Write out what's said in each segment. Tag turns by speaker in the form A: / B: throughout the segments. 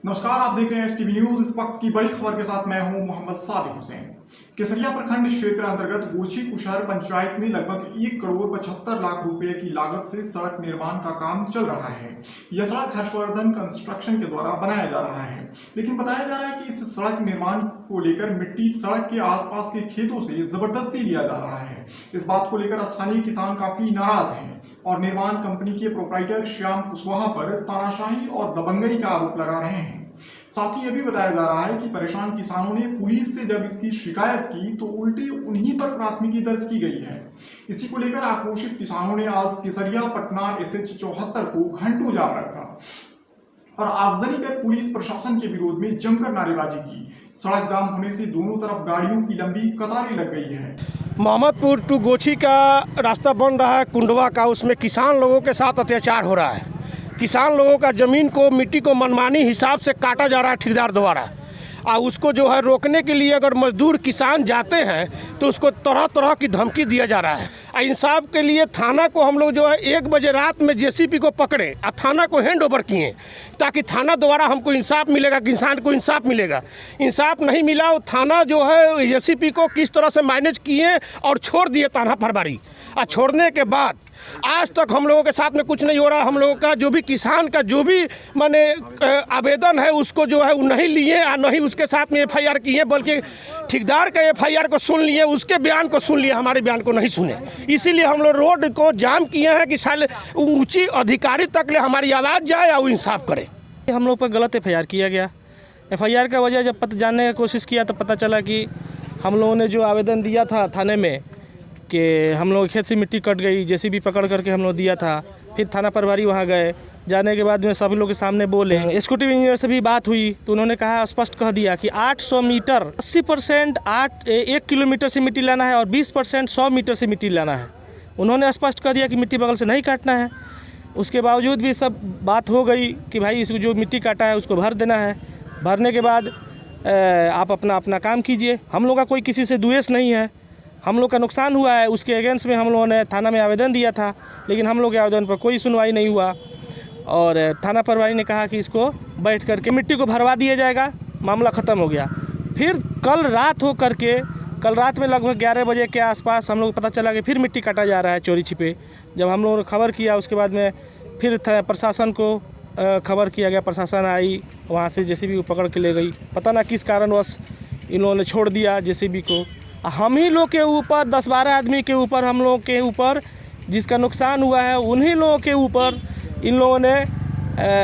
A: नमस्कार, आप देख रहे हैं एसटीवी न्यूज। इस वक्त की बड़ी खबर के साथ मैं हूं मोहम्मद सादिक हुसैन। केसरिया प्रखंड क्षेत्र अंतर्गत गोची कुशहर पंचायत में लगभग 1 करोड़ 75 लाख रुपए की लागत से सड़क निर्माण का काम चल रहा है। यह सड़क हर्षवर्धन कंस्ट्रक्शन के द्वारा बनाया जा रहा है, लेकिन बताया जा रहा है कि इस सड़क निर्माण को लेकर मिट्टी सड़क के आसपास के खेतों से जबरदस्ती लिया जा रहा है। इस बात को लेकर स्थानीय किसान काफी नाराज हैं और निर्माण कंपनी के प्रोप्राइटर श्याम कुशवाहा पर तानाशाही और दबंगई का आरोप लगा रहे हैं। साथ ही यह भी बताया जा रहा है कि परेशान किसानों ने पुलिस से जब इसकी शिकायत की तो उल्टी उन्हीं पर प्राथमिकी दर्ज की गई है। इसी को लेकर आक्रोशित किसानों ने आज केसरिया पटना SH 74 को घंटों जाम रखा और आगजनी कर पुलिस प्रशासन के विरोध में जमकर नारेबाजी की। सड़क जाम होने से दोनों तरफ गाड़ियों की लंबी कतारें लग गई है।
B: मोहम्मदपुर टू गोची का रास्ता बन रहा है कुंडवा का, उसमें किसान लोगों के साथ अत्याचार हो रहा है। किसान लोगों का ज़मीन को मिट्टी को मनमानी हिसाब से काटा जा रहा है ठेकेदार द्वारा, और उसको जो है रोकने के लिए अगर मजदूर किसान जाते हैं तो उसको तरह तरह की धमकी दिया जा रहा है। इंसाफ के लिए थाना को हम लोग जो है 1 बजे रात में JCB को पकड़े और थाना को हैंड ओवर किए, ताकि थाना द्वारा हमको इंसाफ मिलेगा, किसान को इंसाफ मिलेगा। इंसाफ नहीं मिला, वो थाना जो है JCB को किस तरह से मैनेज किए और छोड़ दिए थाना फरवरी। और छोड़ने के बाद आज तक हम लोगों के साथ में कुछ नहीं हो रहा। हम लोगों का जो भी किसान का जो भी माने आवेदन है उसको जो है नहीं लिए और नहीं उसके साथ में FIR किए, बल्कि ठेकेदार का FIR को सुन लिए, उसके बयान को सुन लिए, हमारे बयान को नहीं सुने। इसीलिए हम लोग रोड को जाम किए हैं कि साले ऊंची अधिकारी तक ले हमारी आवाज़ जाए और इंसाफ करे।
C: हम लोग पर गलत FIR किया गया। FIR का वजह जब जानने की कोशिश किया तो पता चला कि हम लोगों ने जो आवेदन दिया था थाने में कि हम लोग खेत से मिट्टी कट गई, JCB पकड़ करके हम लोग दिया था। फिर थाना प्रभारी वहाँ गए, जाने के बाद में सभी लोग के सामने बोले। एक्जीक्यूटिव इंजीनियर से भी बात हुई तो उन्होंने कहा, स्पष्ट कह दिया कि 800 मीटर 80% 1 किलोमीटर से मिट्टी लाना है और 20% 100 मीटर से मिट्टी लाना है। उन्होंने स्पष्ट कह दिया कि मिट्टी बगल से नहीं काटना है। उसके बावजूद भी सब बात हो गई कि भाई इसको जो मिट्टी काटा है उसको भर देना है। भरने के बाद आप अपना काम कीजिए। हम लोग का कोई किसी से द्वेष नहीं है, हम लोग का नुकसान हुआ है, उसके अगेंस्ट में हम लोगों ने थाना में आवेदन दिया था, लेकिन हम लोग के आवेदन पर कोई सुनवाई नहीं हुआ। और थाना प्रभारी ने कहा कि इसको बैठ करके मिट्टी को भरवा दिया जाएगा, मामला ख़त्म हो गया। फिर कल रात में लगभग 11 बजे के आसपास हम लोग को पता चला कि फिर मिट्टी काटा जा रहा है चोरी छिपे। जब हम लोगों ने खबर किया उसके बाद में फिर प्रशासन को खबर किया गया। प्रशासन आई, वहाँ से JCB को पकड़ के ले गई। पता ना किस कारणवश इन लोगों ने छोड़ दिया JCB को। हम ही लोग के ऊपर 10-12 आदमी के ऊपर, हम लोग के ऊपर जिसका नुकसान हुआ है उन्हीं लोगों के ऊपर इन लोगों ने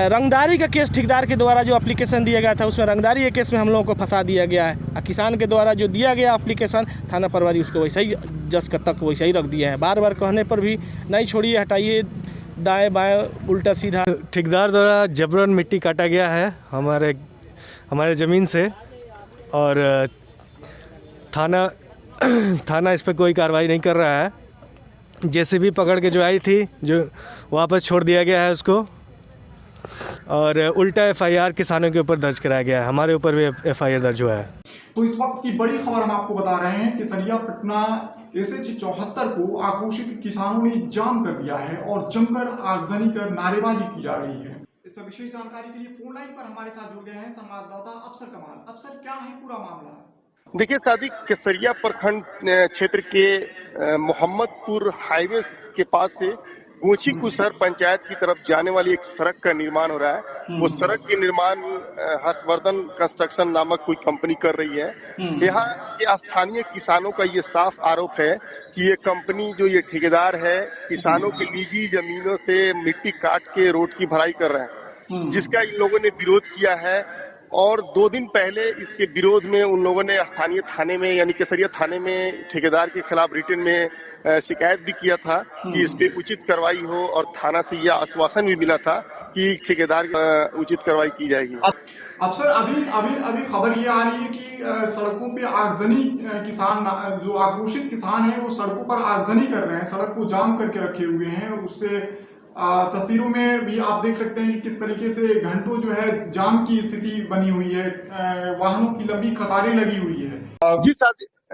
C: रंगदारी का केस ठेकेदार के द्वारा जो एप्लीकेशन दिया गया था उसमें रंगदारी के केस में हम लोगों को फंसा दिया गया है। और किसान के द्वारा जो दिया गया एप्लीकेशन थाना प्रभारी उसको वैसे ही जस तक वैसे ही रख दिया है। बार बार कहने पर भी नहीं, छोड़िए, हटाइए, दाएँ बाएँ उल्टा सीधा।
D: ठेकेदार द्वारा जबरन मिट्टी काटा गया है हमारे ज़मीन से, और थाना इस पर कोई कार्रवाई नहीं कर रहा है। JCB पकड़ के जो आई थी जो वापस छोड़ दिया गया है उसको, और उल्टा FIR किसानों के ऊपर दर्ज कराया गया है। हमारे ऊपर भी FIR दर्ज हुआ है।
A: तो इस वक्त की बड़ी खबर हम आपको बता रहे हैं कि केसरिया पटना SH 74 को आक्रोशित किसानों ने जाम कर दिया है और जमकर आगजनी कर नारेबाजी की जा रही है। इस पर विशेष जानकारी के लिए फोन लाइन पर हमारे साथ जुड़ गए हैं संवाददाता अफसर कमाल। अफसर, क्या है पूरा मामला?
E: देखिए सादिक, केसरिया प्रखंड क्षेत्र के मोहम्मदपुर हाईवे के पास से गोची कुशहर पंचायत की तरफ जाने वाली एक सड़क का निर्माण हो रहा है। वो सड़क के निर्माण हर्षवर्धन कंस्ट्रक्शन नामक कोई कंपनी कर रही है। यहाँ के स्थानीय किसानों का ये साफ आरोप है कि ये कंपनी, जो ये ठेकेदार है, किसानों की निजी जमीनों से मिट्टी काट के रोड की भराई कर रहे हैं, जिसका इन लोगों ने विरोध किया है। और 2 दिन पहले इसके विरोध में उन लोगों ने स्थानीय थाने में, यानी केसरिया थाने में, ठेकेदार के खिलाफ रिटन में शिकायत भी किया था कि इस पे उचित कार्रवाई हो, और थाना से यह आश्वासन भी मिला था कि ठेकेदार उचित कार्रवाई की जाएगी।
A: अफसर, अभी खबर ये आ रही है कि सड़कों पे आगजनी, किसान जो आक्रोशित किसान हैं वो सड़कों पर आगजनी कर रहे हैं, सड़क को जाम करके रखे हुए हैं। उससे तस्वीरों में भी आप देख सकते हैं कि किस तरीके से घंटों जो है जाम की स्थिति बनी हुई है, वाहनों की लंबी कतारें लगी हुई है।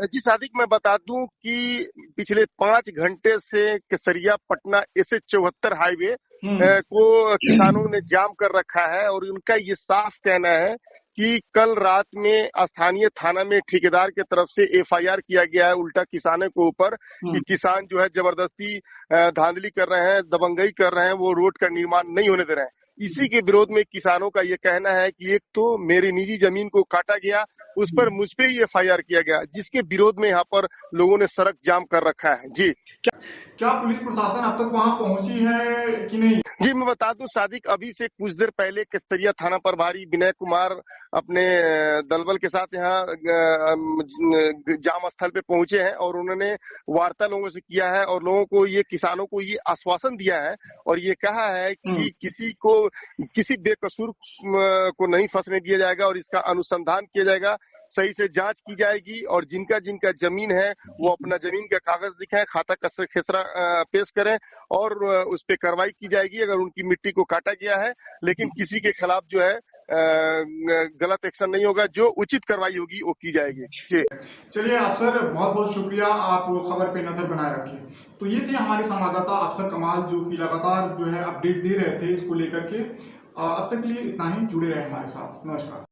E: जी सादिक, मैं बता दूं कि पिछले 5 घंटे से केसरिया पटना SH 74 हाईवे को किसानों ने जाम कर रखा है और उनका ये साफ कहना है कि कल रात में स्थानीय थाना में ठेकेदार के तरफ से एफआईआर किया गया है उल्टा किसानों के ऊपर कि किसान जो है जबरदस्ती धांधली कर रहे हैं, दबंगई कर रहे हैं, वो रोड का निर्माण नहीं होने दे रहे हैं। इसी के विरोध में किसानों का ये कहना है कि एक तो मेरी निजी जमीन को काटा गया, उस पर मुझ पे ही एफआईआर किया गया, जिसके विरोध में यहाँ पर लोगों ने सड़क जाम कर रखा है। जी,
A: क्या पुलिस प्रशासन अब तक वहां पहुंची है कि नहीं?
E: जी मैं बता दूं सादिक, अभी से कुछ देर पहले केसरिया थाना प्रभारी विनय कुमार अपने दलबल के साथ यहाँ जाम स्थल पे पहुंचे हैं और उन्होंने वार्ता लोगों से किया है और लोगों को ये किसानों को ये आश्वासन दिया है और ये कहा है कि किसी बेकसूर को नहीं फंसने दिया जाएगा और इसका अनुसंधान किया जाएगा, सही से जांच की जाएगी और जिनका जमीन है वो अपना जमीन का कागज दिखाएं, खाता का खेसरा पेश करें और उस पर कार्रवाई की जाएगी अगर उनकी मिट्टी को काटा गया है। लेकिन किसी के खिलाफ जो है गलत एक्शन नहीं होगा, जो उचित कार्रवाई होगी वो की जाएगी।
A: चलिए अफसर, बहुत बहुत शुक्रिया, आप खबर पे नजर बनाए रखिए। तो ये थे हमारे संवाददाता अफसर कमाल, जो कि लगातार जो है अपडेट दे रहे थे इसको लेकर के। अब तक के लिए इतना ही, जुड़े रहे हमारे साथ। नमस्कार।